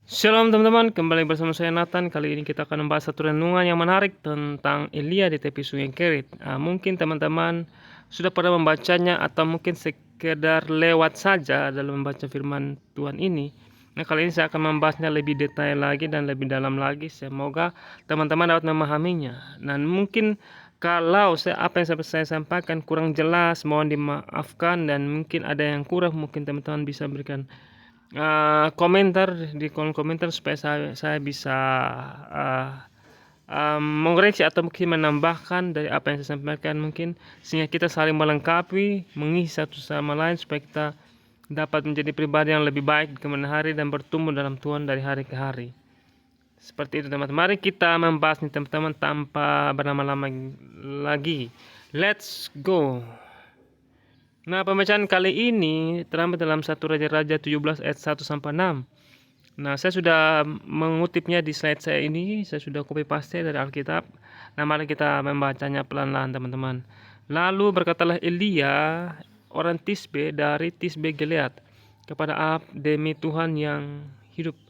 Shalom teman-teman, kembali bersama saya Nathan. Kali ini kita akan membahas satu renungan yang menarik tentang Elia di tepi sungai Kerit. Mungkin teman-teman sudah pernah membacanya atau mungkin sekedar lewat saja dalam membaca firman Tuhan ini. Nah, kali ini saya akan membahasnya lebih detail lagi dan lebih dalam lagi. Semoga teman-teman dapat memahaminya. Nah, mungkin kalau apa yang saya sampaikan kurang jelas, mohon dimaafkan, dan mungkin ada yang kurang, mungkin teman-teman bisa berikan komentar di kolom komentar supaya saya bisa mengoreksi atau mungkin menambahkan dari apa yang saya sampaikan, mungkin sehingga kita saling melengkapi, mengisi satu sama lain supaya kita dapat menjadi pribadi yang lebih baik di kemudian hari dan bertumbuh dalam Tuhan dari hari ke hari. Seperti itu teman-teman. Mari kita membahas nih teman-teman tanpa berlama-lama lagi. Let's go. Nah, pembacaan kali ini terambil dalam 1 Raja-Raja 17 ayat 1-6. Nah, saya sudah mengutipnya di slide saya ini, saya sudah copy paste dari Alkitab. Nah, mari kita membacanya pelan-pelan teman-teman. Lalu berkatalah Elia, orang Tisbe dari Tisbe Gilead, kepada Ahab, demi Tuhan yang hidup,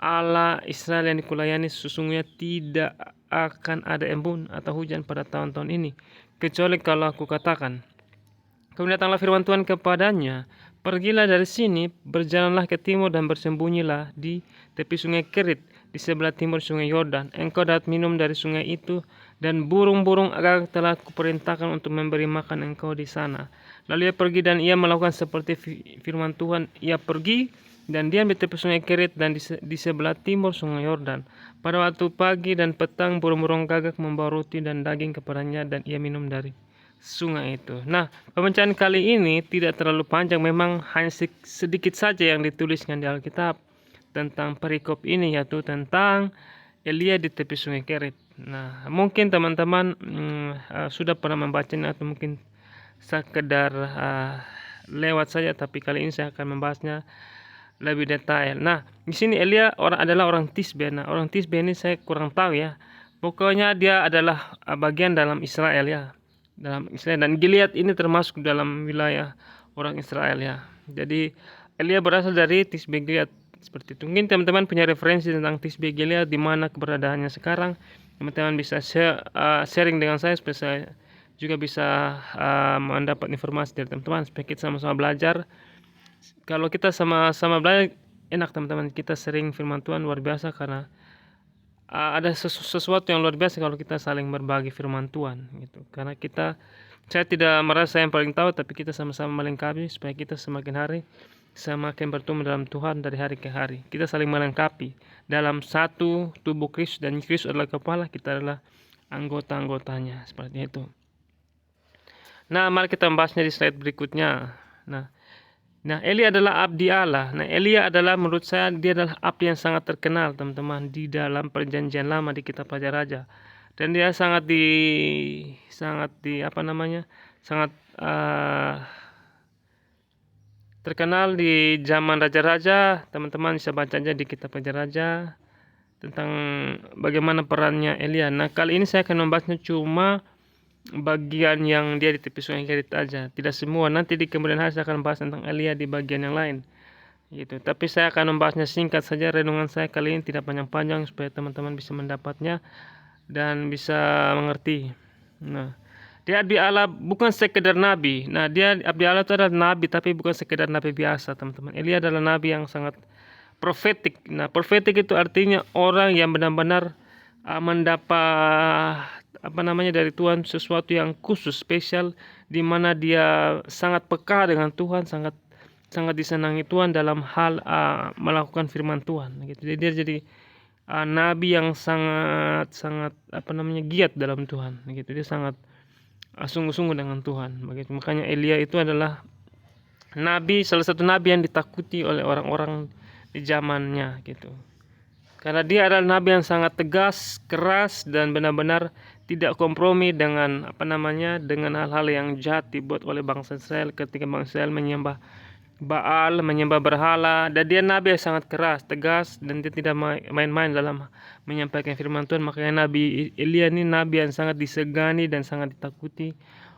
Allah Israel yang dikulayani, sesungguhnya tidak akan ada embun atau hujan pada tahun-tahun ini, kecuali kalau aku katakan. Kemudian datanglah firman Tuhan kepadanya, pergilah dari sini, berjalanlah ke timur dan bersembunyilah di tepi sungai Kerit, di sebelah timur sungai Yordan. Engkau dapat minum dari sungai itu, dan burung-burung agak telah kuperintahkan untuk memberi makan engkau di sana. Lalu ia pergi dan ia melakukan seperti firman Tuhan. Ia pergi dan diam di tepi sungai Kerit dan di sebelah timur sungai Yordan. Pada waktu pagi dan petang burung-burung gagak membawa roti dan daging kepadanya, dan ia minum dari sungai itu. Nah, pembacaan kali ini tidak terlalu panjang, memang hanya sedikit saja yang dituliskan di Alkitab tentang perikop ini, yaitu tentang Elia di tepi sungai Kerit. Nah, mungkin teman-teman sudah pernah membacanya atau mungkin sekedar lewat saja, tapi kali ini saya akan membahasnya lebih detail. Nah, di sini Elia adalah orang Tisbe. Nah, orang Tisbe ini saya kurang tahu ya. Pokoknya dia adalah bagian dalam Israel ya. Dalam Israel, dan Gilead ini termasuk dalam wilayah orang Israel ya. Jadi Elia berasal dari Tisbe Gilead seperti itu. Mungkin teman-teman punya referensi tentang Tisbe Gilead, di mana keberadaannya sekarang. Teman-teman bisa sharing dengan saya supaya saya juga bisa mendapat informasi dari teman-teman supaya kita sama-sama belajar. Kalau kita sama-sama belajar enak teman-teman, kita sering firman Tuhan luar biasa, karena ada sesuatu yang luar biasa kalau kita saling berbagi firman Tuhan gitu. Karena saya tidak merasa yang paling tahu, tapi kita sama-sama melengkapi supaya kita semakin hari semakin bertumbuh dalam Tuhan dari hari ke hari. Kita saling melengkapi dalam satu tubuh Kristus, dan Kristus adalah kepala, kita adalah anggota-anggotanya, seperti itu. Nah, mari kita membahasnya di slide berikutnya. Nah, Elia adalah abdi Allah. Nah, Elia adalah, menurut saya, dia adalah abdi yang sangat terkenal, teman-teman, di dalam Perjanjian Lama di kitab Raja-Raja. Dan dia sangat terkenal di zaman raja-raja. Teman-teman bisa baca aja di kitab Raja-Raja tentang bagaimana perannya Elia. Nah, kali ini saya akan membahasnya cuma bagian yang dia di tepi sungai Kerit aja, tidak semua. Nanti di kemudian hari saya akan bahas tentang Elia di bagian yang lain gitu. Tapi saya akan membahasnya singkat saja. Renungan saya kali ini tidak panjang-panjang supaya teman-teman bisa mendapatnya dan bisa mengerti. Nah, dia abdi Allah bukan sekedar nabi. Nah, dia abdi Allah itu adalah nabi, tapi bukan sekedar nabi biasa, teman-teman. Elia adalah nabi yang sangat profetik. Nah, profetik itu artinya orang yang benar-benar mendapat dari Tuhan sesuatu yang khusus, spesial, di mana dia sangat peka dengan Tuhan, sangat disenangi Tuhan dalam hal melakukan firman Tuhan gitu. Jadi dia jadi nabi yang sangat giat dalam Tuhan gitu. Dia sangat sungguh-sungguh dengan Tuhan begitu. Makanya Elia itu adalah salah satu nabi yang ditakuti oleh orang-orang di zamannya gitu. Karena dia adalah nabi yang sangat tegas, keras, dan benar-benar tidak kompromi dengan dengan hal-hal yang jahat dibuat oleh bangsa Israel ketika bangsa Israel menyembah Baal, menyembah berhala. Dan dia nabi yang sangat keras, tegas, dan dia tidak main-main dalam menyampaikan firman Tuhan. Makanya Nabi Elia ini nabi yang sangat disegani dan sangat ditakuti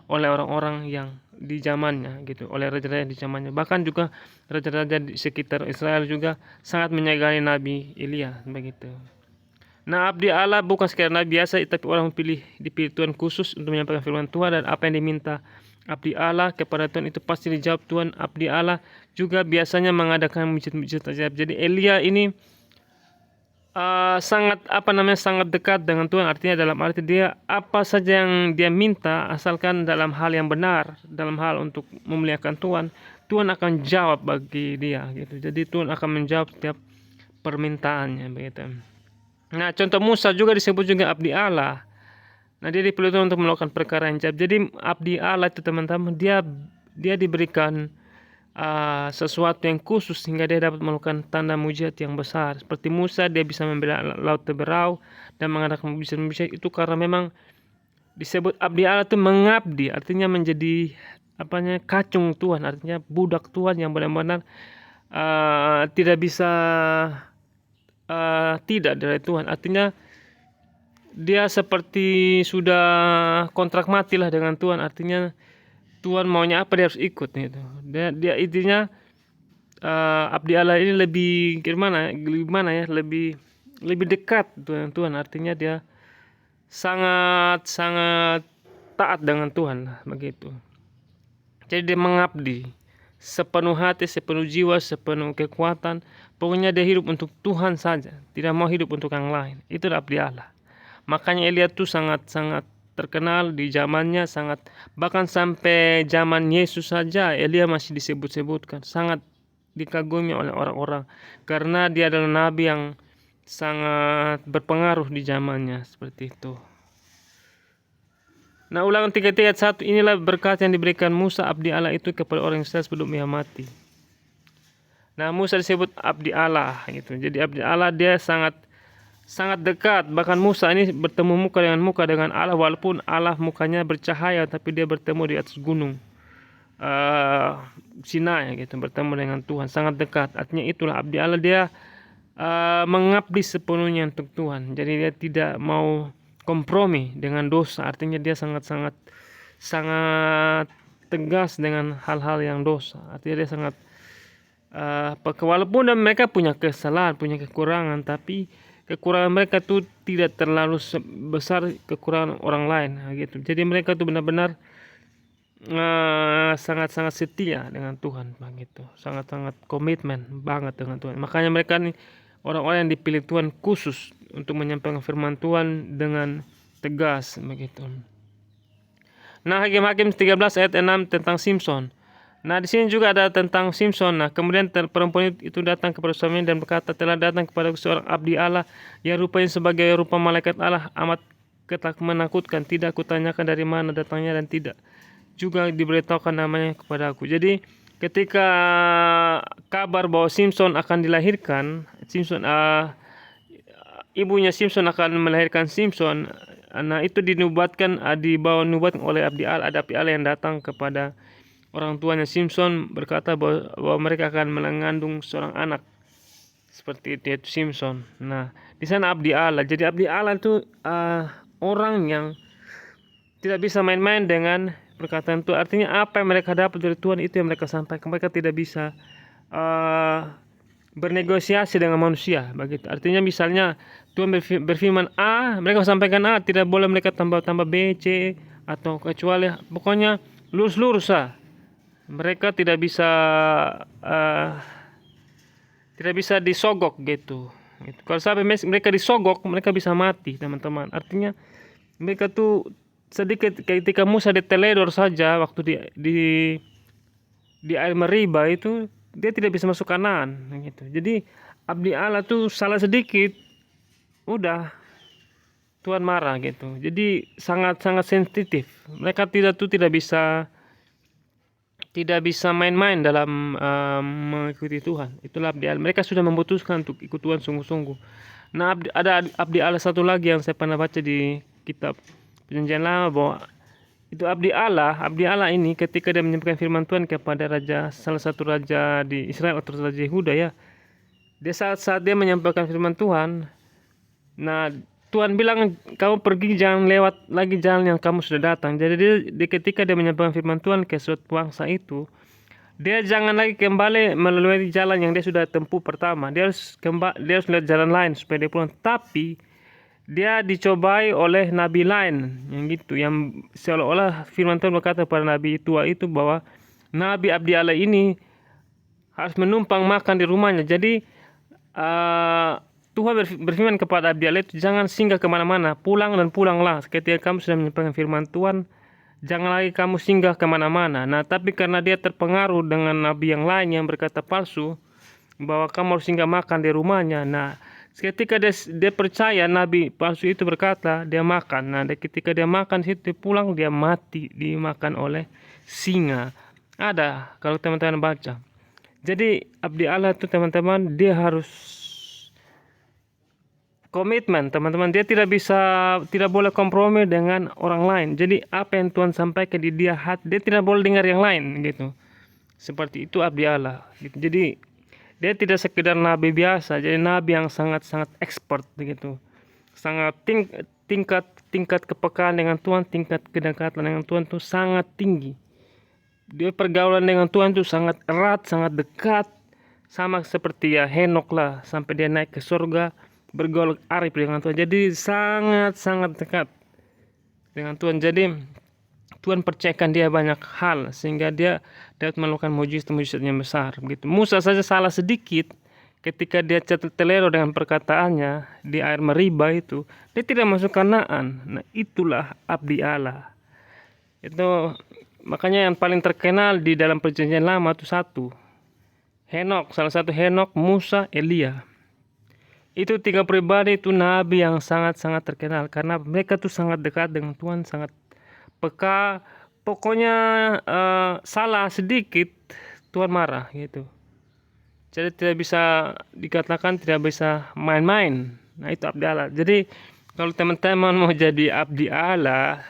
oleh orang-orang yang di zamannya gitu, oleh raja-raja di zamannya. Bahkan juga raja-raja di sekitar Israel juga sangat menyegani Nabi Elia begitu. Nah, abdi Allah bukan sekedar nabi biasa, tapi orang dipilih Tuhan khusus untuk menyampaikan firman Tuhan, dan apa yang diminta abdi Allah kepada Tuhan itu pasti dijawab Tuhan. Abdi Allah juga biasanya mengadakan mujizat-mujizat ajaib. Jadi Elia ini sangat dekat dengan Tuhan. Artinya dalam arti dia apa saja yang dia minta, asalkan dalam hal yang benar, dalam hal untuk memuliakan Tuhan, Tuhan akan jawab bagi dia gitu. Jadi Tuhan akan menjawab setiap permintaannya begitu. Nah, contoh Musa juga disebut juga abdi Allah. Nah, dia dipilih Tuhan untuk melakukan perkara yang ajaib. Jadi abdi Allah itu teman-teman, dia diberikan sesuatu yang khusus sehingga dia dapat melakukan tanda mujizat yang besar. Seperti Musa, dia bisa membelah laut terberau dan mengadakan mujizat-mujizat itu karena memang disebut abdi Allah itu mengabdi, artinya menjadi kacung Tuhan, artinya budak Tuhan yang benar-benar tidak bisa tidak dari Tuhan. Artinya dia seperti sudah kontrak mati lah dengan Tuhan. Artinya Tuhan maunya apa dia harus ikut gitu. Dia intinya abdi Allah ini lebih gimana ya, lebih dekat dengan Tuhan. Artinya dia sangat taat dengan Tuhan lah begitu. Jadi dia mengabdi sepenuh hati, sepenuh jiwa, sepenuh kekuatan. Pokoknya dia hidup untuk Tuhan saja, tidak mau hidup untuk yang lain. Itulah abdi Allah. Makanya Elia itu sangat terkenal di zamannya, bahkan sampai zaman Yesus saja Elia masih disebut-sebutkan, sangat dikagumi oleh orang-orang karena dia adalah nabi yang sangat berpengaruh di zamannya seperti itu. Nah, Ulangan 33 ayat 1, inilah berkat yang diberikan Musa abdi Allah itu kepada orang Israel sebelum ia mati. Nah, Musa disebut abdi Allah gitu. Jadi abdi Allah dia sangat dekat. Bahkan Musa ini bertemu muka dengan Allah, walaupun Allah mukanya bercahaya, tapi dia bertemu di atas gunung Sinai gitu, bertemu dengan Tuhan, sangat dekat. Artinya itulah abdi Allah, dia mengabdi sepenuhnya untuk Tuhan. Jadi dia tidak mau kompromi dengan dosa. Artinya dia sangat tegas dengan hal-hal yang dosa. Artinya dia sangat walaupun mereka punya kesalahan, punya kekurangan, tapi kekurangan mereka itu tidak terlalu besar kekurangan orang lain gitu. Jadi mereka itu benar-benar sangat setia dengan Tuhan begitu. Sangat komitmen banget dengan Tuhan. Makanya mereka nih orang-orang yang dipilih Tuhan khusus untuk menyampaikan firman Tuhan dengan tegas begitu. Nah, Hakim-Hakim 13 ayat 6 tentang Simson. Nah, di sini juga ada tentang Simson. Nah, kemudian perempuan itu datang kepada suaminya dan berkata, telah datang kepada seorang abdi Allah yang rupanya sebagai rupa malaikat Allah, amat menakutkan. Tidak kutanyakan dari mana datangnya dan tidak juga diberitahukan namanya kepada aku. Jadi ketika kabar bahwa Simson akan dilahirkan, ibunya Simson akan melahirkan Simson. Nah, itu dinubuatkan, dibawa nubuat oleh abdi Allah. Ada abdi Allah yang datang kepada orang tuanya Simson berkata bahwa mereka akan mengandung seorang anak seperti itu, yaitu Simson. Nah, di sana abdi Allah. Jadi abdi Allah itu orang yang tidak bisa main-main dengan perkataan Tuhan. Artinya apa yang mereka dapat dari Tuhan itu yang mereka sampaikan. Mereka tidak bisa bernegosiasi dengan manusia begitu. Artinya misalnya Tuhan berfirman A, mereka sampaikan A, tidak boleh mereka tambah B, C, atau kecuali pokoknya lurus lah. Mereka tidak bisa disogok gitu. Kalau sampai mereka disogok, mereka bisa mati, teman-teman. Artinya mereka tuh sedikit ketika Musa diteledor saja waktu di air Meriba itu, dia tidak bisa masuk Kanaan gitu. Jadi abdi Allah tuh salah sedikit udah Tuhan marah gitu. Jadi sangat sensitif. Mereka tidak bisa main-main dalam mengikuti Tuhan. Itulah abdi Allah. Mereka sudah memutuskan untuk ikut Tuhan sungguh-sungguh. Nah, ada abdi Allah satu lagi yang saya pernah baca di kitab Perjanjian Lama, bahwa itu abdi Allah ini ketika dia menyampaikan firman Tuhan kepada salah satu raja di Israel atau raja Yehuda ya. Dia saat dia menyampaikan firman Tuhan, nah Tuhan bilang kamu pergi jangan lewat lagi jalan yang kamu sudah datang. Jadi ketika dia menyampaikan firman Tuhan ke suatu bangsa itu, dia jangan lagi kembali melalui jalan yang dia sudah tempuh pertama. Dia harus lihat jalan lain supaya dia pulang. Tapi dia dicobai oleh nabi lain yang gitu, yang seolah-olah firman Tuhan berkata pada nabi tua itu bahwa nabi abdi Allah ini harus menumpang makan di rumahnya. Jadi Tuhan berfirman kepada abdi Allah itu, jangan singgah kemana-mana, pulang dan pulanglah. Ketika kamu sudah menyampaikan firman Tuhan, jangan lagi kamu singgah kemana-mana. Nah, tapi karena dia terpengaruh dengan nabi yang lain yang berkata palsu bahwa kamu harus singgah makan di rumahnya. Nah, ketika dia percaya nabi palsu itu berkata, dia makan. Nah, ketika dia makan situ pulang, dia mati dimakan oleh singa. Ada kalau teman-teman baca. Jadi abdi Allah itu teman-teman, dia harus komitmen, teman-teman. Dia tidak boleh kompromi dengan orang lain. Jadi apa yang Tuhan sampaikan di dia tidak boleh dengar yang lain gitu. Seperti itu abdi Allah gitu. Jadi dia tidak sekedar nabi biasa, jadi nabi yang sangat-sangat expert gitu. Sangat tingkat kepekaan dengan Tuhan, tingkat kedekatan dengan Tuhan itu sangat tinggi. Dia pergaulan dengan Tuhan itu sangat erat, sangat dekat, sama seperti ya Henok lah, sampai dia naik ke surga, bergaul arif dengan Tuhan. Jadi sangat-sangat dekat dengan Tuhan. Jadi Tuhan percayakan dia banyak hal sehingga dia dapat melakukan mujizat-mujizat yang besar begitu. Musa saja salah sedikit ketika dia terlero dengan perkataannya di air Meriba itu, dia tidak masuk Kanaan. Nah, itulah abdi Allah. Itu makanya yang paling terkenal di dalam perjanjian lama itu satu, Henok, salah satu Henok, Musa, Elia. Itu tiga pribadi itu nabi yang sangat-sangat terkenal karena mereka tuh sangat dekat dengan Tuhan, sangat peka. Pokoknya salah sedikit Tuhan marah gitu. Jadi tidak bisa dikatakan, tidak bisa main-main. Nah, itu abdi Allah. Jadi kalau teman-teman mau jadi abdi Allah,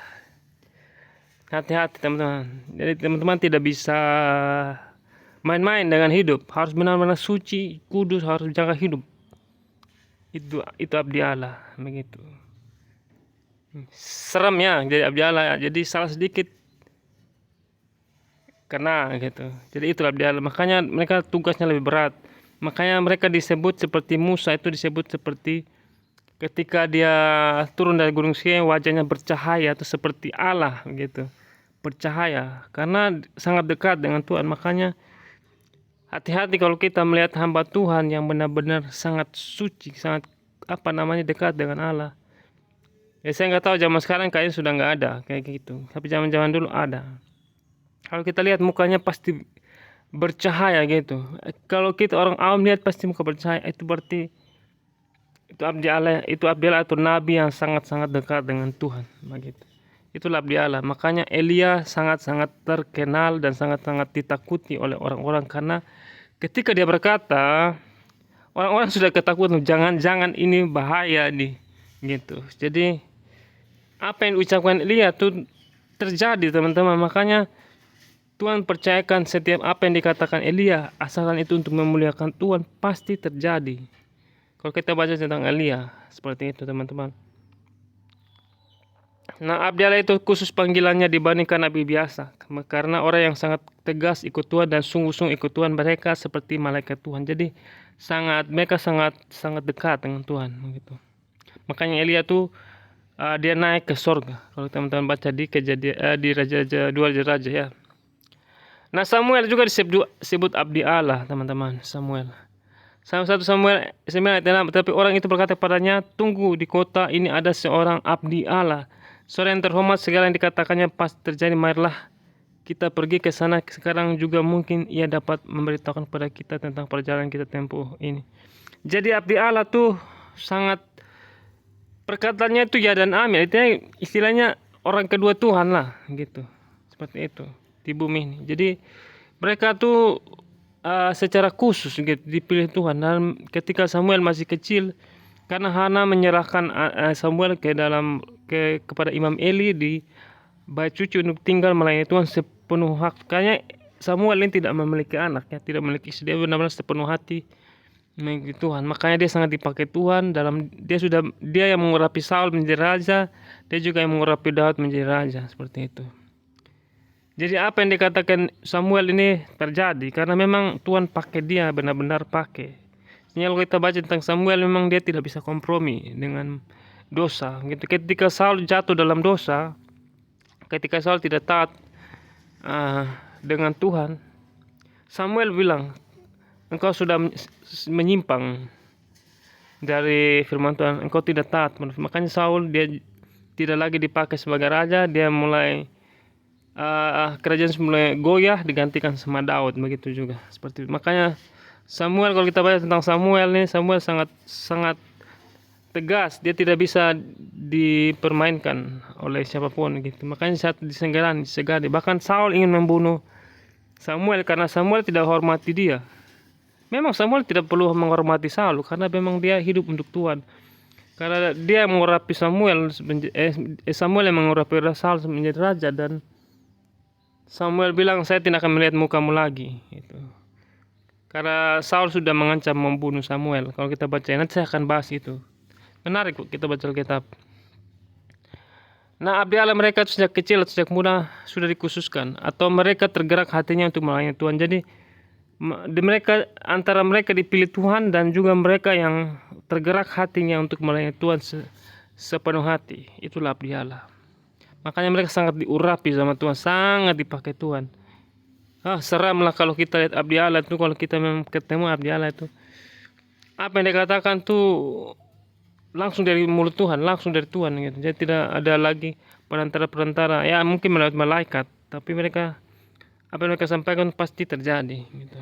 hati-hati teman-teman. Jadi teman-teman tidak bisa main-main dengan hidup. Harus benar-benar suci, kudus, harus jaga hidup. Itu abdi Allah begitu. Serem ya jadi abdi Allah. Jadi salah sedikit kena gitu. Jadi itu abdi Allah. Makanya mereka tugasnya lebih berat. Makanya mereka disebut seperti Musa, itu disebut seperti ketika dia turun dari gunung Sinai wajahnya bercahaya atau seperti Allah gitu. Bercahaya karena sangat dekat dengan Tuhan. Makanya hati-hati kalau kita melihat hamba Tuhan yang benar-benar sangat suci, sangat dekat dengan Allah. Ya saya nggak tahu zaman sekarang kayaknya sudah nggak ada kayak gitu. Tapi zaman-zaman dulu ada. Kalau kita lihat mukanya pasti bercahaya gitu. Kalau kita orang awam lihat pasti muka bercahaya, itu berarti itu abdi Allah, atau nabi yang sangat-sangat dekat dengan Tuhan begitu. Itulah abdi Allah. Makanya Elia sangat-sangat terkenal dan sangat-sangat ditakuti oleh orang-orang karena ketika dia berkata, orang-orang sudah ketakutan, jangan-jangan ini bahaya nih gitu. Jadi apa yang diucapkan Elia itu terjadi teman-teman. Makanya Tuhan percayakan setiap apa yang dikatakan Elia, asalkan itu untuk memuliakan Tuhan, pasti terjadi. Kalau kita baca tentang Elia seperti itu teman-teman. Nah, abdi Allah itu khusus panggilannya dibandingkan nabi biasa, karena orang yang sangat tegas ikut Tuhan dan sungguh-sungguh ikut Tuhan, mereka seperti malaikat Tuhan. Jadi mereka sangat dekat dengan Tuhan begitu. Makanya Elia tuh dia naik ke surga. Kalau teman-teman baca di kejadian di Raja-Raja 2 Raja ya. Nah, Samuel juga disebut abdi Allah teman-teman. Samuel 1 Samuel 9 ayat 6. Tapi orang itu berkata padanya, tunggu, di kota ini ada seorang abdi Allah, seorang yang terhormat, segala yang dikatakannya pasti terjadi. Marilah kita pergi ke sana sekarang juga, mungkin ia dapat memberitahukan kepada kita tentang perjalanan kita tempuh ini. Jadi abdi Allah tuh sangat, perkataannya itu ya dan amin. Itu istilahnya orang kedua Tuhan lah gitu. Seperti itu di bumi ini. Jadi mereka tuh secara khusus gitu dipilih Tuhan. Dan ketika Samuel masih kecil, karena Hana menyerahkan Samuel kepada Imam Eli di bait cucu untuk tinggal melayani Tuhan sepenuh hak. Kayaknya Samuel ini tidak memiliki anak ya, tidak memiliki istri, dia benar-benar sepenuh hati mengikuti Tuhan. Makanya dia sangat dipakai Tuhan dalam dia yang mengurapi Saul menjadi raja, dia juga yang mengurapi Daud menjadi raja, seperti itu. Jadi apa yang dikatakan Samuel ini terjadi karena memang Tuhan pakai dia, benar-benar pakai. Kalau kita baca tentang Samuel, memang dia tidak bisa kompromi dengan dosa. Gitu. Ketika Saul jatuh dalam dosa, ketika Saul tidak taat dengan Tuhan, Samuel bilang, engkau sudah menyimpang dari firman Tuhan, engkau tidak taat. Makanya Saul dia tidak lagi dipakai sebagai raja, dia mulai kerajaan mulai goyah, digantikan sama Daud, begitu juga seperti itu. Makanya Samuel, kalau kita baca tentang Samuel nih, Samuel sangat tegas, dia tidak bisa dipermainkan oleh siapapun gitu. Makanya saat disegani, bahkan Saul ingin membunuh Samuel karena Samuel tidak hormati dia. Memang Samuel tidak perlu menghormati Saul karena memang dia hidup untuk Tuhan. Karena dia mengurapi Samuel yang mengurapi Saul menjadi raja, dan Samuel bilang, saya tidak akan melihat mukamu lagi gitu. Karena Saul sudah mengancam membunuh Samuel. Kalau kita baca, nanti saya akan bahas itu. Menarik kita baca Alkitab. Nah, abdi Allah mereka sejak kecil atau sejak muda sudah dikhususkan, atau mereka tergerak hatinya untuk melayani Tuhan. Jadi antara mereka dipilih Tuhan dan juga mereka yang tergerak hatinya untuk melayani Tuhan sepenuh hati. Itulah abdi Allah. Makanya mereka sangat diurapi sama Tuhan, sangat dipakai Tuhan. Seramlah kalau kita lihat abdi Allah itu, kalau kita memang ketemu abdi Allah itu, apa yang dikatakan tuh langsung dari mulut Tuhan, langsung dari Tuhan gitu. Jadi tidak ada lagi perantara-perantara. Ya mungkin melalui malaikat, tapi apa yang mereka sampaikan pasti terjadi gitu.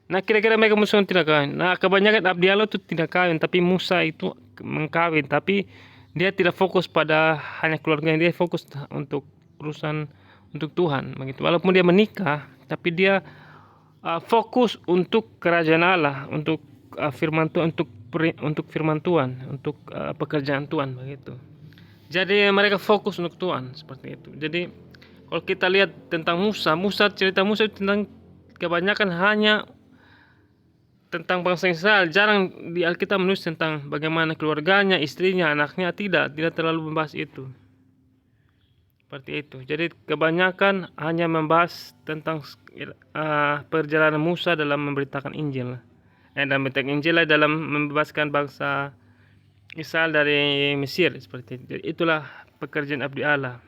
Nah, kira-kira mereka musuh tidak kawin. Nah, kebanyakan abdi Allah itu tidak kawin, tapi Musa itu mengkawin, tapi dia tidak fokus pada hanya keluarganya, dia fokus untuk urusan untuk Tuhan begitu. Walaupun dia menikah, tapi dia fokus untuk kerajaan Allah, untuk firman Tuhan, untuk firman Tuhan, untuk pekerjaan Tuhan begitu. Jadi mereka fokus untuk Tuhan seperti itu. Jadi kalau kita lihat tentang Musa, cerita Musa itu tentang kebanyakan hanya tentang bangsa Israel. Jarang di Alkitab menulis tentang bagaimana keluarganya, istrinya, anaknya. Tidak terlalu membahas itu. Seperti itu. Jadi kebanyakan hanya membahas tentang perjalanan Musa dalam memberitakan Injil. Dan memberitakan Injil dalam membebaskan bangsa Israel dari Mesir, seperti itu. Jadi itulah pekerjaan abdi Allah.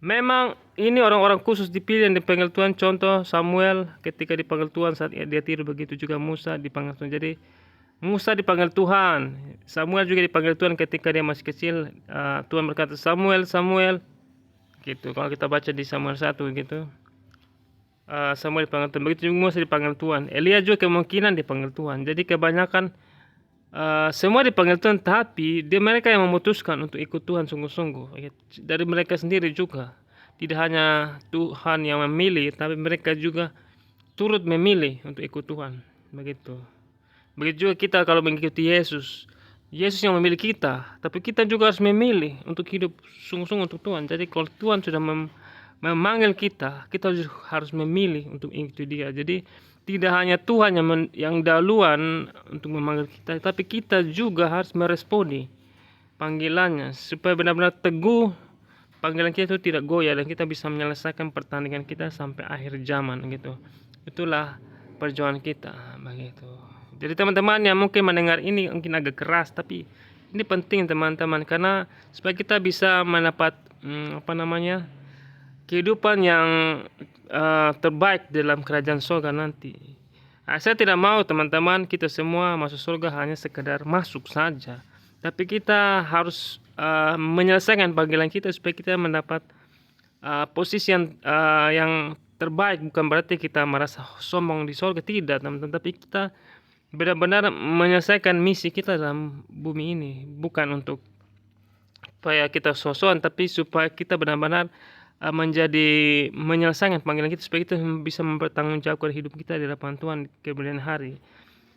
Memang ini orang-orang khusus dipilih dan dipanggil Tuhan. Contoh Samuel ketika dipanggil Tuhan saat dia tidur, begitu juga Musa dipanggil Tuhan. Jadi Musa dipanggil Tuhan, Samuel juga dipanggil Tuhan ketika dia masih kecil. Tuhan berkata, Samuel, Samuel gitu. Kalau kita baca di Samuel 1 gitu, Samuel dipanggil Tuhan. Begitu juga Musa dipanggil Tuhan. Elia juga kemungkinan dipanggil Tuhan. Jadi kebanyakan semua dipanggil Tuhan, tapi mereka yang memutuskan untuk ikut Tuhan sungguh-sungguh. Dari mereka sendiri juga. Tidak hanya Tuhan yang memilih, tapi mereka juga turut memilih untuk ikut Tuhan. Begitu juga kita kalau mengikuti Yesus. Yesus yang memilih kita, tapi kita juga harus memilih untuk hidup sungguh-sungguh untuk Tuhan. Jadi kalau Tuhan sudah memanggil kita, kita harus memilih untuk mengikuti Dia. Jadi tidak hanya Tuhan yang dahuluan untuk memanggil kita, tapi kita juga harus meresponi panggilannya supaya benar-benar teguh panggilan kita itu tidak goyah dan kita bisa menyelesaikan pertandingan kita sampai akhir zaman gitu. Itulah perjuangan kita begitu. Jadi teman-teman yang mungkin mendengar ini mungkin agak keras, tapi ini penting teman-teman, karena supaya kita bisa mendapat kehidupan yang terbaik dalam kerajaan surga nanti. Saya tidak mau teman-teman kita semua masuk surga hanya sekedar masuk saja, tapi kita harus menyelesaikan panggilan kita supaya kita mendapat posisi yang terbaik. Bukan berarti kita merasa sombong di surga, tidak teman-teman, tapi kita benar-benar menyelesaikan misi kita dalam bumi ini, bukan untuk supaya kita sosokan, tapi supaya kita benar-benar menyelesaikan panggilan kita, supaya kita bisa mempertanggungjawabkan hidup kita di hadapan Tuhan di kemudian hari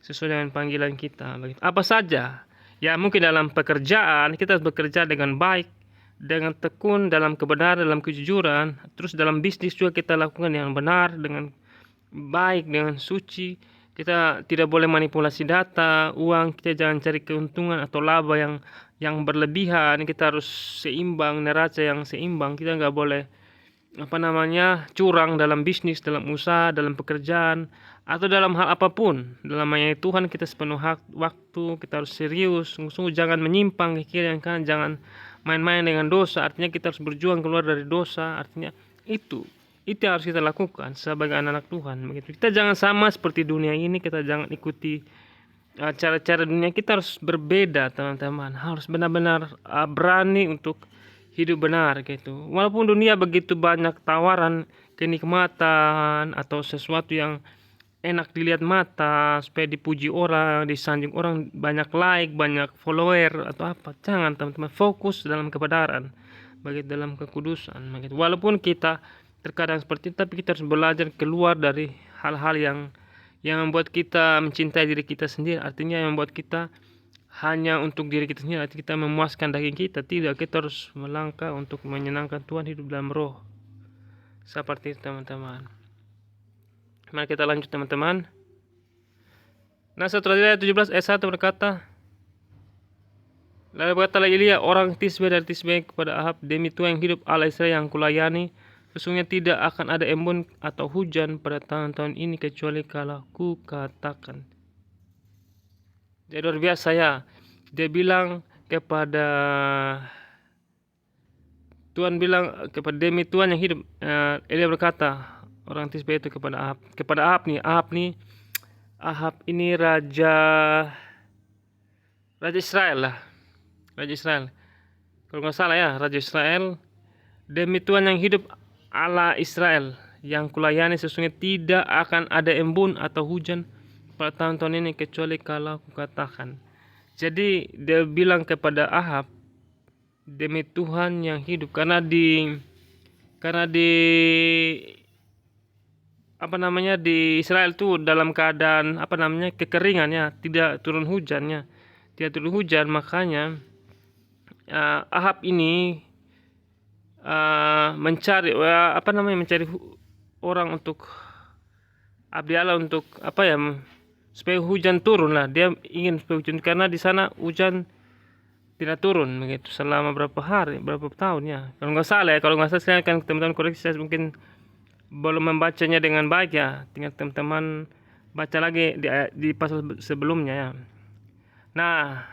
sesuai dengan panggilan kita. Apa saja ya, mungkin dalam pekerjaan kita harus bekerja dengan baik, dengan tekun, dalam kebenaran, dalam kejujuran. Terus dalam bisnis juga kita lakukan yang benar, dengan baik, dengan suci. Kita tidak boleh manipulasi data, uang. Kita jangan cari keuntungan atau laba yang berlebihan. Kita harus seimbang, neraca yang seimbang. Kita nggak boleh curang dalam bisnis, dalam usaha, dalam pekerjaan, atau dalam hal apapun. Dalam melayani Tuhan kita sepenuh waktu. Kita harus serius, sungguh-sungguh jangan menyimpang ke kiri dan kanan, jangan main-main dengan dosa. Artinya kita harus berjuang keluar dari dosa. Artinya itu yang harus kita lakukan sebagai anak-anak Tuhan. Begitu. Kita jangan sama seperti dunia ini. Kita jangan ikuti cara-cara dunia. Kita harus berbeda, teman-teman. Harus benar-benar berani untuk hidup benar gitu. Walaupun dunia begitu banyak tawaran kenikmatan atau sesuatu yang enak dilihat mata, supaya dipuji orang, disanjung orang, banyak like, banyak follower atau apa. Jangan, teman-teman, fokus dalam kebenaran, begitu, dalam kekudusan, begitu. Walaupun kita terkadang seperti itu, tapi kita harus belajar keluar dari hal-hal yang membuat kita mencintai diri kita sendiri. Artinya yang membuat kita hanya untuk diri kita sendiri, artinya kita memuaskan daging kita. Tidak, kita harus melangkah untuk menyenangkan Tuhan, hidup dalam roh. Seperti itu, teman-teman. Mari kita lanjut, teman-teman. Nah, setelah ayat 17 ayat 1 berkata, lalu berkatalah Elia orang Tisbe dari Tisbe kepada Ahab, demi Tuhan yang hidup, Allah Israel yang kulayani, sesungguhnya tidak akan ada embun atau hujan pada tahun-tahun ini kecuali kalau ku katakan. Jadi luar biasa ya. Dia bilang kepada Tuhan, bilang kepada demi Tuhan yang hidup. Elia berkata, orang Tisbe itu kepada Ahab nih. Ahab ini raja Israel lah. Raja Israel. Kalau nggak salah ya, raja Israel. Demi Tuhan yang hidup, Allah Israel yang kulayani, sesungguhnya tidak akan ada embun atau hujan pada tahun-tahun ini kecuali kalau kukatakan. Jadi dia bilang kepada Ahab, demi Tuhan yang hidup, karena di di Israel tuh dalam keadaan kekeringan ya, tidak turun hujan, makanya Ahab ini mencari orang untuk abdi Allah, untuk supaya hujan turun lah. Dia ingin supaya hujan, karena di sana hujan tidak turun begitu selama berapa tahun ya. Kalau nggak salah saya akan teman-teman koreksi, saya mungkin belum membacanya dengan baik ya. Tinggal teman-teman baca lagi di pasal sebelumnya ya. Nah,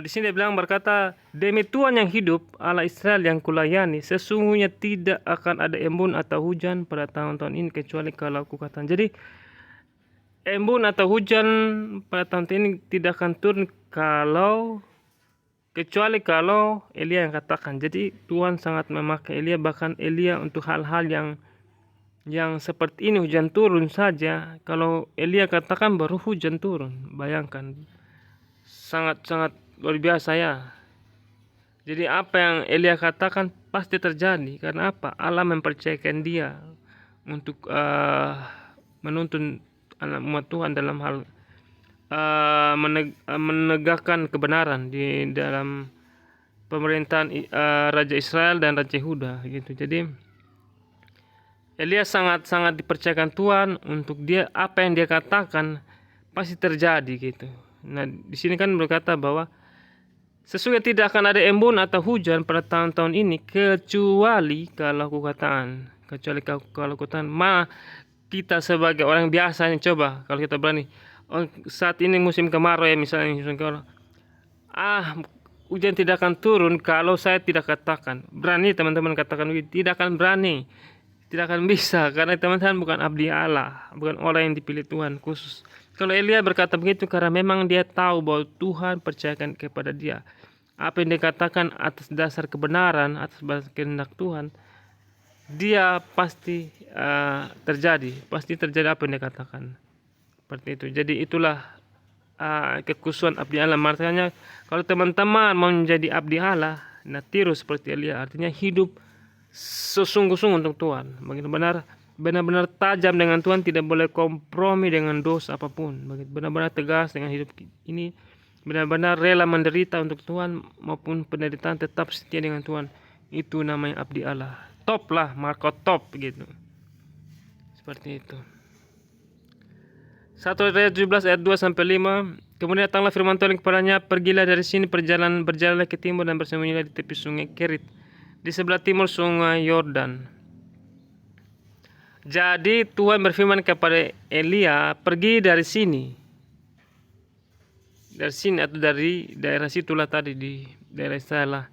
di sini dia bilang, berkata, demi Tuhan yang hidup, Allah Israel yang kulayani, sesungguhnya tidak akan ada embun atau hujan pada tahun-tahun ini kecuali kalau kukatakan. Jadi embun atau hujan pada tahun ini tidak akan turun kecuali kalau Elia yang katakan. Jadi Tuhan sangat memakai Elia, bahkan Elia untuk hal-hal yang seperti ini, hujan turun saja. Kalau Elia katakan baru hujan turun. Bayangkan, sangat-sangat luar biasa ya. Jadi apa yang Elia katakan pasti terjadi. Karena apa? Allah mempercayakan dia untuk menuntun anak umat Tuhan dalam hal menegakkan kebenaran di dalam pemerintahan Raja Israel dan Raja Yehuda gitu. Jadi Elia sangat-sangat dipercayakan Tuhan untuk dia, apa yang dia katakan pasti terjadi gitu. Nah, di sini kan berkata bahwa sesungguhnya tidak akan ada embun atau hujan pada tahun-tahun ini kecuali kalau kukatakan. Kita sebagai orang biasa nih, coba kalau kita berani, saat ini musim kemarau ya, misalnya musim kemarau, hujan tidak akan turun kalau saya tidak katakan. Berani teman-teman katakan begitu? Tidak akan berani, tidak akan bisa, karena teman-teman bukan abdi Allah, bukan orang yang dipilih Tuhan khusus. Kalau Elia berkata begitu karena memang dia tahu bahwa Tuhan percayakan kepada dia. Apa yang dikatakan atas dasar kebenaran, atas dasar kehendak Tuhan, dia pasti terjadi apa yang dikatakan. Seperti itu. Jadi itulah kekhususan abdi Allah. Makanya kalau teman-teman mau menjadi abdi Allah, nah tiru seperti Elia, artinya hidup sesungguh-sungguh untuk Tuhan. Benar-benar tajam dengan Tuhan, tidak boleh kompromi dengan dosa apapun. Benar-benar tegas dengan hidup ini, benar-benar rela menderita untuk Tuhan maupun penderitaan, tetap setia dengan Tuhan. Itu namanya abdi Allah. Top lah, marko top gitu. Seperti itu. 1 Raya 17 ayat 2 sampai 5. Kemudian datanglah firman Tuhan kepadanya, pergilah dari sini, berjalanlah ke timur dan bersembunyilah di tepi sungai Kerit, di sebelah timur sungai Yordan. Jadi Tuhan berfirman kepada Elia, pergi dari sini. Dari sini atau dari daerah situlah tadi, di daerah Israel.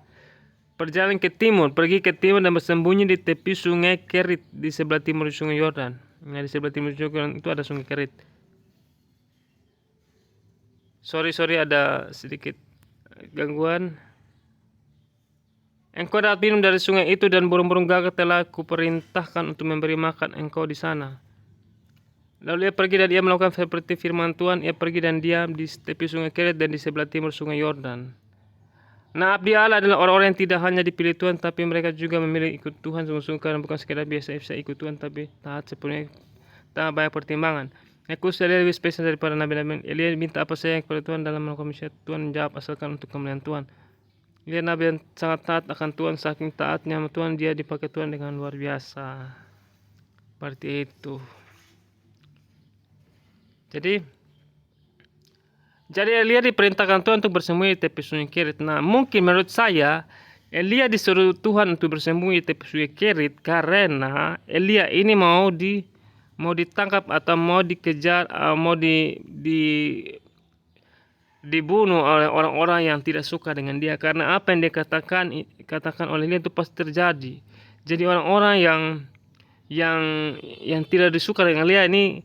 Perjalanan ke timur, pergi ke timur dan bersembunyi di tepi sungai Kerit, di sebelah timur sungai Yordan. Nah, di sebelah timur sungai Yordan itu ada sungai Kerit. Sorry ada sedikit gangguan. Engkau dapat minum dari sungai itu, dan burung-burung gagak telah kuperintahkan untuk memberi makan engkau di sana. Lalu ia pergi dan ia melakukan seperti firman Tuhan. Ia pergi dan diam di tepi sungai Kerit dan di sebelah timur sungai Yordan. Nah, abdi Allah adalah orang-orang yang tidak hanya dipilih Tuhan, tapi mereka juga memilih ikut Tuhan sungguh-sungguh, karena bukan sekedar biasa ikut Tuhan, tapi taat sepenuhnya, tak banyak pertimbangan. Khusus Elia lebih spesial daripada nabi-nabi. Elia minta apa saja kepada Tuhan dalam melakukan misi. Tuhan menjawab asalkan untuk kemuliaan Tuhan. Dia nabi yang sangat taat akan Tuhan, saking taatnya Tuhan dia dipakai Tuhan dengan luar biasa. Seperti itu. Jadi Elia diperintahkan Tuhan untuk bersembunyi di tepi sungai Kerit. Nah, mungkin menurut saya Elia disuruh Tuhan untuk bersembunyi di tepi sungai Kerit karena Elia ini mau ditangkap atau mau dikejar, mau dibunuh oleh orang-orang yang tidak suka dengan dia, karena apa yang dia katakan oleh Elia itu pasti terjadi. Jadi orang-orang yang tidak disuka dengan Elia ini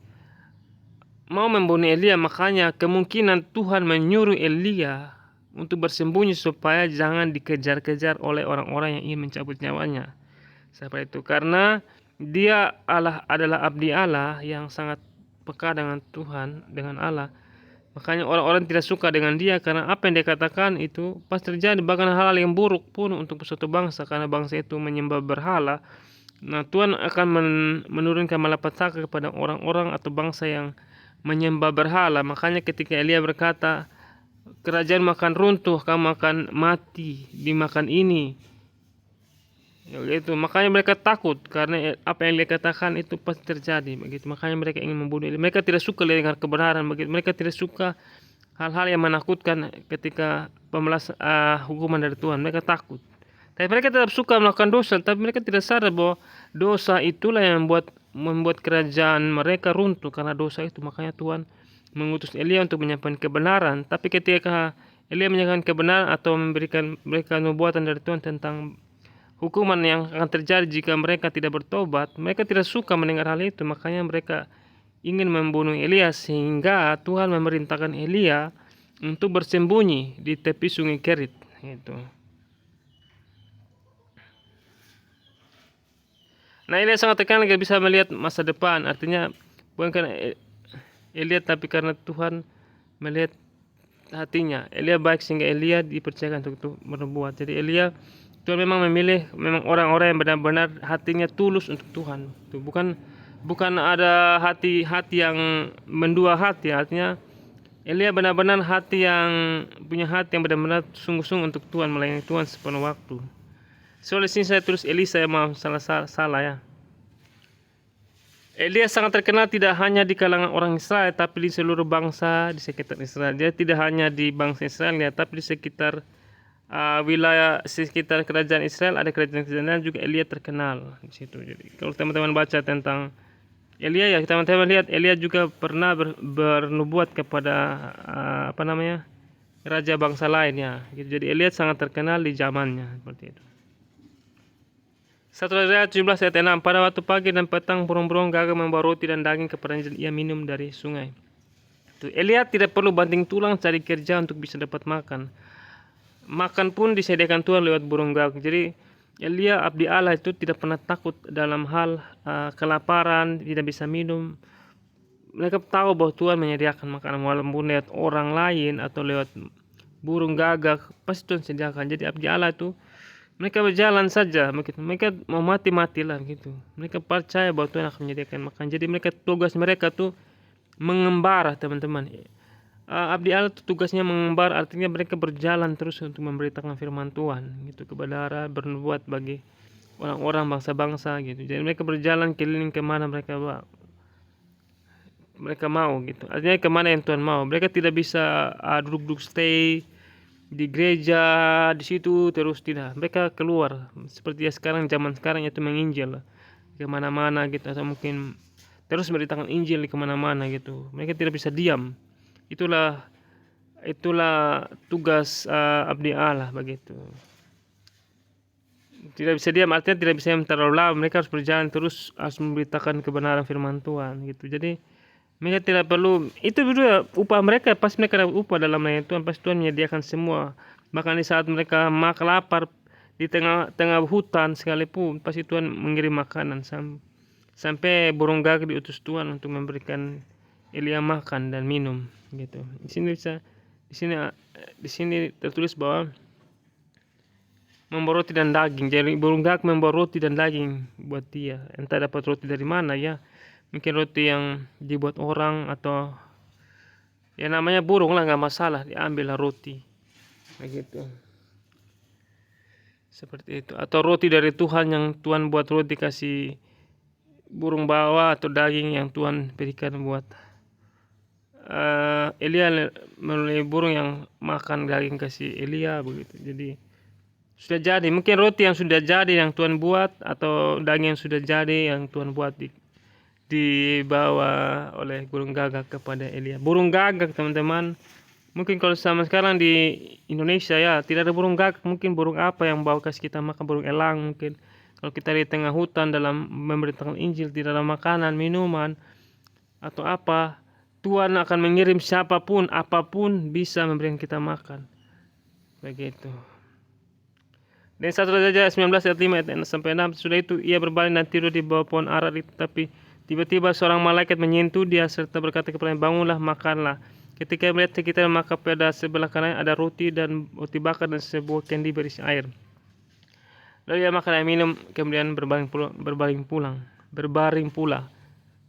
mau membunuh Elia, makanya kemungkinan Tuhan menyuruh Elia untuk bersembunyi supaya jangan dikejar-kejar oleh orang-orang yang ingin mencabut nyawanya. Seperti itu, karena dia adalah abdi Allah yang sangat peka dengan Tuhan, dengan Allah. Makanya orang-orang tidak suka dengan dia karena apa yang dia katakan itu pasti terjadi. Bahkan hal-hal yang buruk pun untuk suatu bangsa, karena bangsa itu menyembah berhala. Nah, Tuhan akan menurunkan malapetaka kepada orang-orang atau bangsa yang menyembah berhala. Makanya ketika Elia berkata, kerajaan makan runtuh, kamu akan mati dimakan ini. Begitu, makanya mereka takut karena apa yang dia katakan itu pasti terjadi. Begitu, makanya mereka ingin membunuh Elia. Mereka tidak suka dengan kebenaran. Begitu, mereka tidak suka hal-hal yang menakutkan ketika hukuman dari Tuhan. Mereka takut. Tapi mereka tetap suka melakukan dosa. Tapi mereka tidak sadar bahwa dosa itulah yang membuat kerajaan mereka runtuh karena dosa itu. Makanya Tuhan mengutus Elia untuk menyampaikan kebenaran. Tapi ketika Elia menyampaikan kebenaran atau memberikan mereka nubuatan dari Tuhan tentang hukuman yang akan terjadi jika mereka tidak bertobat, mereka tidak suka mendengar hal itu. Makanya mereka ingin membunuh Elia, sehingga Tuhan memerintahkan Elia untuk bersembunyi di tepi sungai Kerit. Gitu. Nah, Elia sangat terkenal gak bisa melihat masa depan. Artinya bukan karena Elia, tapi karena Tuhan melihat hatinya. Elia baik sehingga Elia dipercayakan untuk berbuat. Jadi Elia, Tuhan memang memilih orang-orang yang benar-benar hatinya tulus untuk Tuhan. Bukan ada hati yang mendua hati. Artinya Elia benar-benar punya hati yang benar-benar sungguh-sungguh untuk Tuhan, melayani Tuhan sepenuh waktu. Soal sini saya tulis Elisa, maaf salah ya. Elia sangat terkenal tidak hanya di kalangan orang Israel, tapi di seluruh bangsa di sekitar Israel. Dia tidak hanya di bangsa Israel ya, tapi di sekitar wilayah sekitar kerajaan Israel, ada kerajaan juga Elia terkenal di situ. Jadi kalau teman-teman baca tentang Elia ya, teman-teman lihat Elia juga pernah bernubuat kepada raja bangsa lainnya. Jadi Elia sangat terkenal di zamannya seperti itu. 1 Raya 17 ayat 6. Pada waktu pagi dan petang burung-burung gagak membawa roti dan daging kepadanya, dan ia minum dari sungai. Elia tidak perlu banting tulang cari kerja untuk bisa dapat makan. Makan pun disediakan Tuhan lewat burung gagak. Jadi Elia abdi Allah itu tidak pernah takut dalam hal kelaparan, tidak bisa minum. Mereka tahu bahwa Tuhan menyediakan makanan, walaupun lewat orang lain atau lewat burung gagak, pasti Tuhan sediakan. Jadi abdi Allah itu mereka berjalan saja, mereka mau mati-matilah gitu. Mereka percaya bahwa Tuhan akan menyediakan makan. Jadi tugas mereka tuh mengembara, teman-teman. Abdi Allah itu tugasnya mengembara, artinya mereka berjalan terus untuk memberitakan firman Tuhan gitu kepada bernubuat bagi orang-orang bangsa-bangsa gitu. Jadi mereka berjalan keliling kemana mereka mau gitu. Artinya kemana yang Tuhan mau. Mereka tidak bisa duduk-duduk stay di gereja di situ terus, tidak. Mereka keluar seperti ya sekarang, zaman sekarang itu menginjil kemana-mana gitu, atau mungkin terus memberitakan Injil di kemana-mana gitu. Mereka tidak bisa diam. Itulah tugas abdi Allah begitu. Tidak bisa diam artinya tidak bisa diam terlalu lama. Mereka harus berjalan terus, harus memberitakan kebenaran firman Tuhan gitu. Jadi mereka tidak perlu itu juga upah mereka, pas mereka dapat upah dalam melayani Tuhan, pas Tuhan menyediakan semua. Bahkan di saat mereka lapar di tengah hutan sekalipun, pasti Tuhan mengirim makanan sampai burung gagak diutus Tuhan untuk memberikan Elia makan dan minum gitu. Di sini tertulis bahwa membawa roti dan daging. Jadi burung gagak membawa roti dan daging buat dia. Entah dapat roti dari mana ya. Mungkin roti yang dibuat orang, atau ya namanya burung lah, nggak masalah, diambil lah roti begitu. Seperti itu. Atau roti dari Tuhan yang Tuhan buat roti kasih burung bawa, atau daging yang Tuhan berikan buat Elia melalui burung yang makan daging kasih Elia begitu. Jadi sudah jadi, mungkin roti yang sudah jadi yang Tuhan buat, atau daging yang sudah jadi yang Tuhan buat dibawa oleh burung gagak kepada Elia. Burung gagak teman-teman, mungkin kalau sama sekarang di Indonesia ya tidak ada burung gagak, mungkin burung apa yang bawa kasih kita makan, burung elang mungkin. Kalau kita di tengah hutan dalam memberitakan Injil, tidak ada makanan, minuman, atau apa, Tuhan akan mengirim siapapun, apapun bisa memberikan kita makan. Begitu. Dan 1 Raja 19 ayat 5 ayat 6 sampai 6, sudah itu ia berbaring dan tidur di bawah pohon ara itu, tapi tiba-tiba seorang malaikat menyentuh dia serta berkata kepadanya, bangunlah, makanlah. Ketika melihat sekitar, maka pada sebelah kanan ada roti bakar dan sebuah kendi berisi air. Lalu ia makan dan minum, kemudian berbaring pula.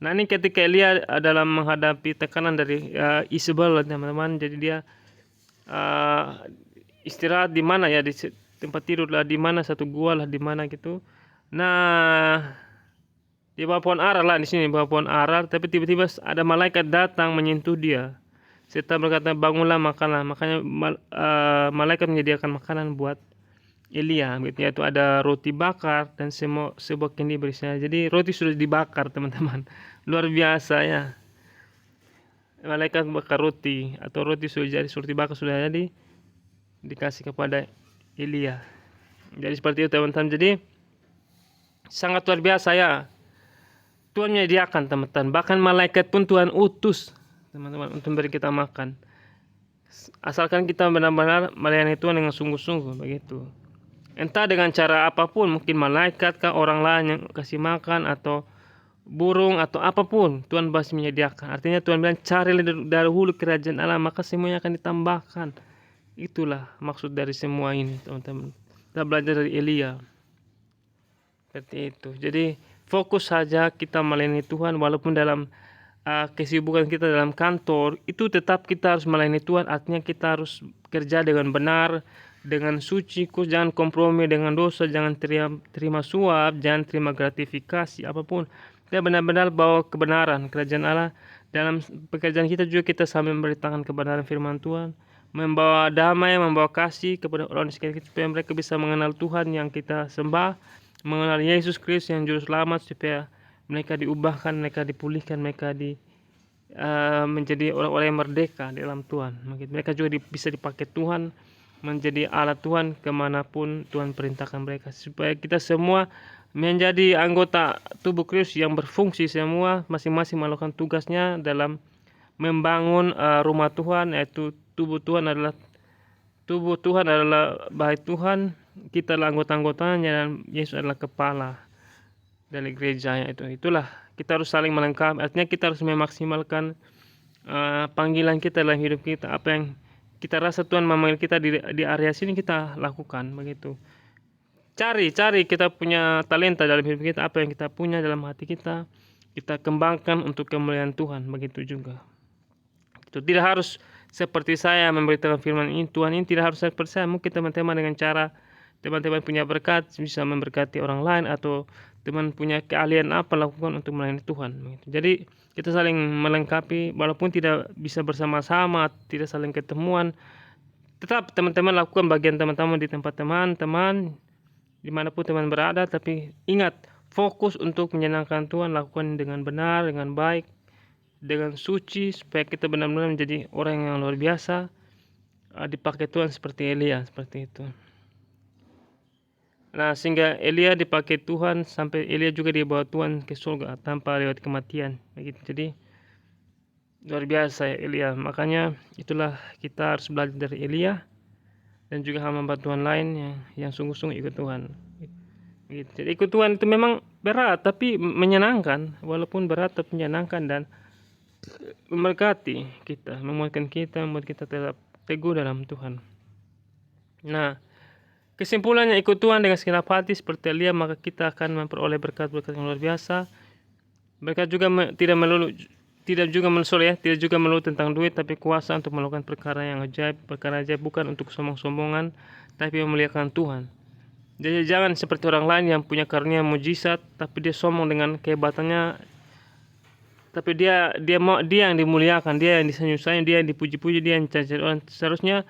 Nah ini ketika Elia dalam menghadapi tekanan dari Isabel teman-teman, jadi dia istirahat di mana ya, di tempat tidur lah, di mana satu gua lah, di mana gitu. Nah di bawah pohon ara lah, di sini bawah pohon ara, tapi tiba-tiba ada malaikat datang menyentuh dia serta berkata, bangunlah, makanlah. Makanya malaikat menyediakan makanan buat Elia gitu, yaitu ada roti bakar dan sebuah kendi berisinya. Jadi roti sudah dibakar teman-teman. Luar biasa ya. Malaikat bakar roti, atau roti sudah jadi, roti bakar sudah jadi, dikasih kepada Elia. Jadi seperti itu teman-teman. Jadi sangat luar biasa ya. Tuhan menyediakan teman-teman. Bahkan malaikat pun Tuhan utus teman-teman untuk memberi kita makan. Asalkan kita benar-benar melayani Tuhan dengan sungguh-sungguh begitu. Entah dengan cara apapun, mungkin malaikat kah, orang lain yang kasih makan, atau burung, atau apapun, Tuhan pasti menyediakan. Artinya Tuhan bilang, carilah dari hulu kerajaan Allah, maka semuanya akan ditambahkan. Itulah maksud dari semua ini teman-teman. Kita belajar dari Elia seperti itu. Jadi fokus saja kita melayani Tuhan, walaupun dalam kesibukan kita dalam kantor, itu tetap kita harus melayani Tuhan. Artinya kita harus kerja dengan benar, dengan suci, jangan kompromi dengan dosa, jangan terima suap, jangan terima gratifikasi apapun. Kita benar-benar bawa kebenaran kerajaan Allah. Dalam pekerjaan kita juga kita sambil memberitakan kebenaran firman Tuhan, membawa damai, membawa kasih kepada orang di sekitar kita, supaya mereka bisa mengenal Tuhan yang kita sembah, mengenal Yesus Kristus yang juru selamat, supaya mereka diubahkan, mereka dipulihkan, mereka menjadi orang-orang yang merdeka di dalam Tuhan. Mereka juga bisa dipakai Tuhan, menjadi alat Tuhan kemanapun Tuhan perintahkan mereka, supaya kita semua menjadi anggota tubuh Kristus yang berfungsi, semua masing-masing melakukan tugasnya dalam membangun rumah Tuhan, yaitu tubuh Tuhan adalah bait Tuhan, kita adalah anggota-anggotanya, dan Yesus adalah kepala dari gerejanya. Itulah kita harus saling melengkapi. Artinya kita harus memaksimalkan panggilan kita dalam hidup kita. Apa yang kita rasa Tuhan memanggil kita di area sini, kita lakukan begitu. Cari kita punya talenta dalam hidup kita, apa yang kita punya dalam hati kita kembangkan untuk kemuliaan Tuhan. Begitu juga. Itu tidak harus seperti saya memberitakan firman ini, Tuhan ini tidak harus seperti saya. Mungkin teman-teman dengan cara teman-teman punya berkat bisa memberkati orang lain, atau teman punya keahlian apa lakukan untuk melayani Tuhan. Jadi kita saling melengkapi, walaupun tidak bisa bersama-sama, tidak saling ketemuan, tetap teman-teman lakukan bagian teman-teman di tempat teman-teman, dimanapun teman berada. Tapi ingat, fokus untuk menyenangkan Tuhan, lakukan dengan benar, dengan baik, dengan suci, supaya kita benar-benar menjadi orang yang luar biasa, dipakai Tuhan seperti Elia, seperti itu. Nah, sehingga Elia dipakai Tuhan, sampai Elia juga dibawa Tuhan ke surga tanpa lewat kematian, begitu. Jadi luar biasa ya Elia. Makanya itulah kita harus belajar dari Elia, dan juga hamba Tuhan lain yang sungguh-sungguh ikut Tuhan. Gitu. Jadi ikut Tuhan itu memang berat tapi menyenangkan, walaupun berat tapi menyenangkan, dan memberkati kita, membuat kita tetap teguh dalam Tuhan. Nah, kesimpulannya, ikut Tuhan dengan segenap hati seperti Elia, maka kita akan memperoleh berkat-berkat yang luar biasa. Berkat juga tidak melulu tentang duit, tapi kuasa untuk melakukan perkara yang ajaib. Perkara ajaib bukan untuk sombong-sombongan, tapi memuliakan Tuhan. Jadi jangan seperti orang lain yang punya karunia mujizat, tapi dia sombong dengan kehebatannya. Tapi dia yang dimuliakan, dia yang disenyum-senyum, dia yang dipuji-puji, dia yang dicari orang. Seharusnya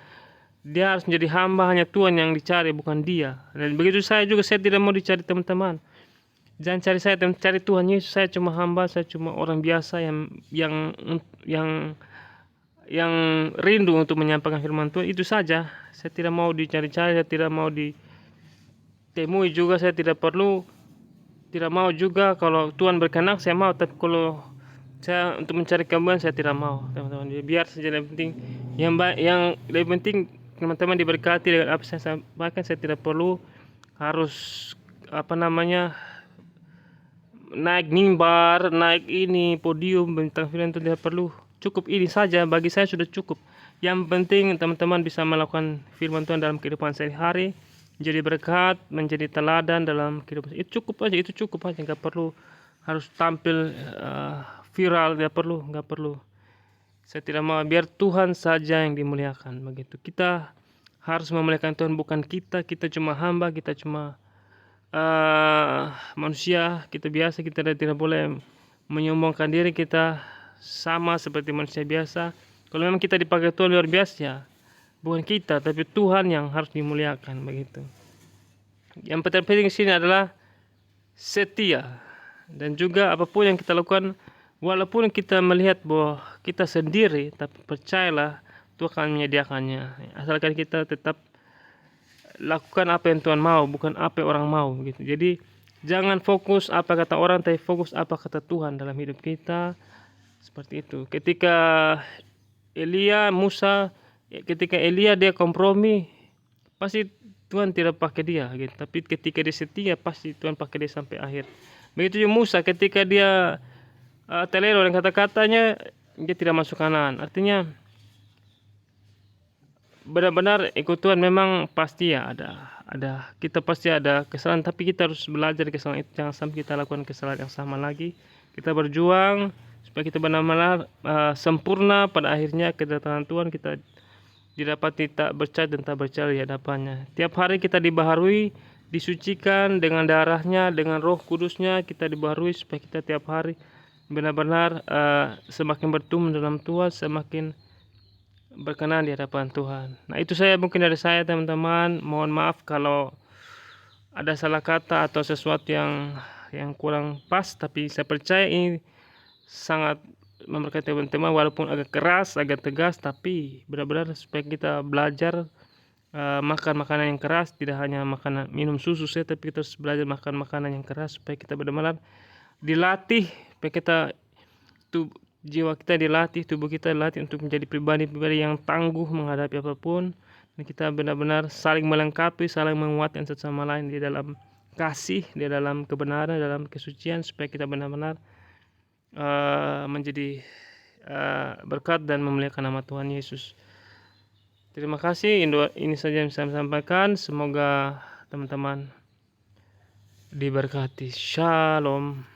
dia harus menjadi hamba, hanya Tuhan yang dicari, bukan dia. Dan begitu saya juga, saya tidak mau dicari teman-teman. Jangan cari saya, cari Tuhan Yesus. Saya cuma hamba, saya cuma orang biasa yang rindu untuk menyampaikan firman Tuhan. Itu saja. Saya tidak mau dicari-cari, saya tidak mau ditemui juga, saya tidak mau juga. Kalau Tuhan berkenan saya mau, tapi kalau saya untuk mencari kemuliaan saya tidak mau, teman-teman. Biar saja, yang penting yang lebih penting teman-teman diberkati dengan apa saya sampaikan. Saya tidak perlu harus naik mimbar, naik ini podium bintang film, itu tidak perlu. Cukup ini saja, bagi saya sudah cukup. Yang penting teman-teman bisa melakukan firman Tuhan dalam kehidupan sehari-hari, menjadi berkat, menjadi teladan dalam kehidupan. Itu cukup aja, nggak perlu harus tampil viral, nggak perlu. Saya tidak mau, biar Tuhan saja yang dimuliakan, begitu. Kita harus memuliakan Tuhan, bukan kita cuma hamba, kita cuma manusia, kita biasa. Kita tidak boleh menyombongkan diri kita sama seperti manusia biasa. Kalau memang kita dipakai Tuhan luar biasa, bukan kita tapi Tuhan yang harus dimuliakan, begitu. Yang penting di sini adalah setia, dan juga apapun yang kita lakukan, walaupun kita melihat bahwa kita sendiri, tapi percayalah Tuhan akan menyediakannya, asalkan kita tetap lakukan apa yang Tuhan mau, bukan apa yang orang mau, gitu. Jadi jangan fokus apa kata orang, tapi fokus apa kata Tuhan dalam hidup kita, seperti itu. Ketika Elia dia kompromi, pasti Tuhan tidak pakai dia, gitu. Tapi ketika dia setia, pasti Tuhan pakai dia sampai akhir. Begitu juga Musa, ketika dia telero dan kata-katanya, dia tidak masuk Kanaan. Artinya benar-benar ikut Tuhan memang pasti ya ada kita pasti ada kesalahan, tapi kita harus belajar kesalahan itu. Jangan sampai kita lakukan kesalahan yang sama lagi. Kita berjuang supaya kita benar-benar sempurna pada akhirnya kedatangan Tuhan. Kita didapati tak bercacat dan tak bercela di hadapannya. Tiap hari kita dibaharui, disucikan dengan darahnya, dengan Roh Kudusnya. Kita dibaharui supaya kita tiap hari benar-benar semakin bertumbuh dalam Tuhan, semakin berkenan di hadapan Tuhan. Nah, itu saya mungkin dari saya, teman-teman. Mohon maaf kalau ada salah kata atau sesuatu yang kurang pas, tapi saya percaya ini sangat memberkati teman-teman, walaupun agak keras, agak tegas, tapi benar-benar supaya kita belajar makan makanan yang keras, tidak hanya minum susu saja, tapi kita harus belajar makan makanan yang keras supaya kita benar-benar dilatih, supaya kita jiwa kita dilatih, tubuh kita dilatih untuk menjadi pribadi-pribadi yang tangguh menghadapi apapun. Dan kita benar-benar saling melengkapi, saling menguatkan satu sama lain di dalam kasih, di dalam kebenaran, dalam kesucian, supaya kita benar-benar menjadi berkat dan memuliakan nama Tuhan Yesus. Terima kasih. Ini saja yang saya sampaikan. Semoga teman-teman diberkati. Shalom.